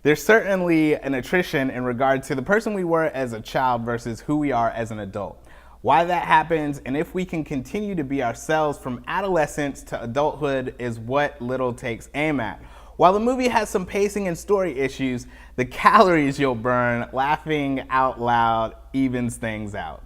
There's certainly an attrition in regard to the person we were as a child versus who we are as an adult. Why that happens and if we can continue to be ourselves from adolescence to adulthood is what Little takes aim at. While the movie has some pacing and story issues, the calories you'll burn laughing out loud evens things out.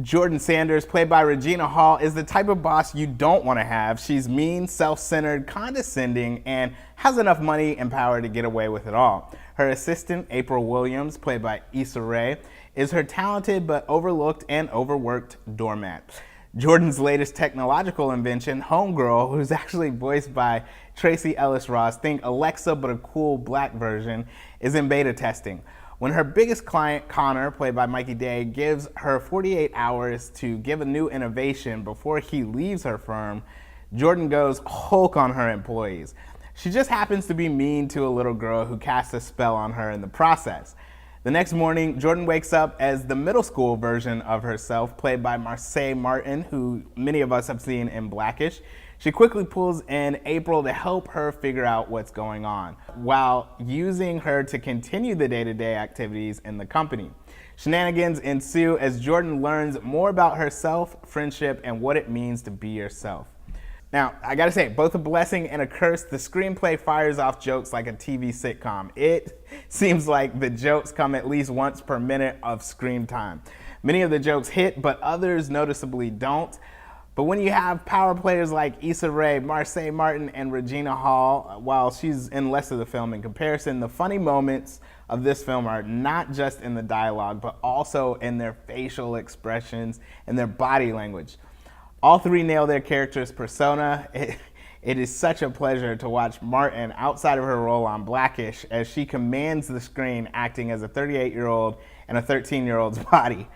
Jordan Sanders, played by Regina Hall, is the type of boss you don't want to have. She's mean, self-centered, condescending, and has enough money and power to get away with it all. Her assistant, April Williams, played by Issa, is her talented but overlooked and overworked doormat. Jordan's latest technological invention, Homegirl, who's actually voiced by Tracee Ellis Ross, think Alexa but a cool black version, is in beta testing. When her biggest client, Connor, played by Mikey Day, gives her 48 hours to give a new innovation before he leaves her firm, Jordan goes Hulk on her employees. She just happens to be mean to a little girl who casts a spell on her in the process. The next morning, Jordan wakes up as the middle school version of herself, played by Marsai Martin, who many of us have seen in Blackish. She quickly pulls in April to help her figure out what's going on, while using her to continue the day-to-day activities in the company. Shenanigans ensue as Jordan learns more about herself, friendship, and what it means to be yourself. Now, I gotta say, both a blessing and a curse, the screenplay fires off jokes like a TV sitcom. It seems like the jokes come at least once per minute of screen time. Many of the jokes hit, but others noticeably don't. But when you have power players like Issa Rae, Marsai Martin, and Regina Hall, while she's in less of the film in comparison, the funny moments of this film are not just in the dialogue, but also in their facial expressions and their body language. All three nail their character's persona. It is such a pleasure to watch Martin outside of her role on Blackish as she commands the screen acting as a 38-year-old in a 13-year-old's body.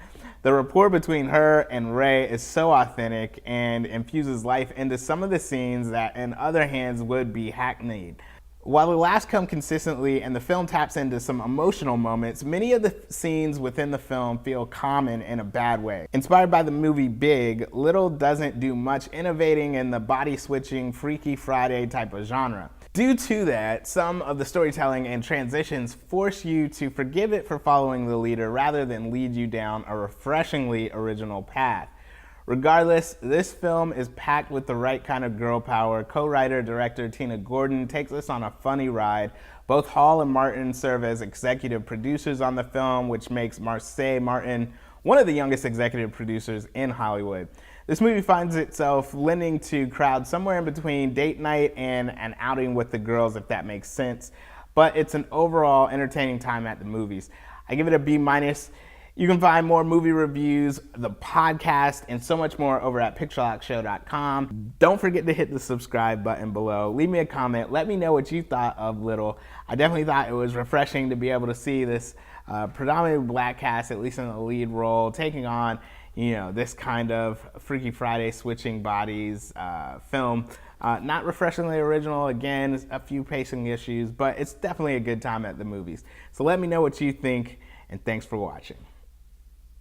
The rapport between her and Ray is so authentic and infuses life into some of the scenes that in other hands would be hackneyed. While the laughs come consistently and the film taps into some emotional moments, many of the scenes within the film feel common in a bad way. Inspired by the movie Big, Little doesn't do much innovating in the body-switching Freaky Friday type of genre. Due to that, some of the storytelling and transitions force you to forgive it for following the leader rather than lead you down a refreshingly original path. Regardless, this film is packed with the right kind of girl power. Co-writer, director Tina Gordon takes us on a funny ride. Both Hall and Martin serve as executive producers on the film, which makes Marsai Martin one of the youngest executive producers in Hollywood. This movie finds itself lending to crowds somewhere in between date night and an outing with the girls, if that makes sense. But it's an overall entertaining time at the movies. I give it a B-. You can find more movie reviews, the podcast, and so much more over at picturelockshow.com. Don't forget to hit the subscribe button below. Leave me a comment. Let me know what you thought of Little. I definitely thought it was refreshing to be able to see this predominantly black cast, at least in the lead role, taking on this kind of Freaky Friday switching bodies film. Not refreshingly original, again, a few pacing issues, but it's definitely a good time at the movies. So let me know what you think, and thanks for watching.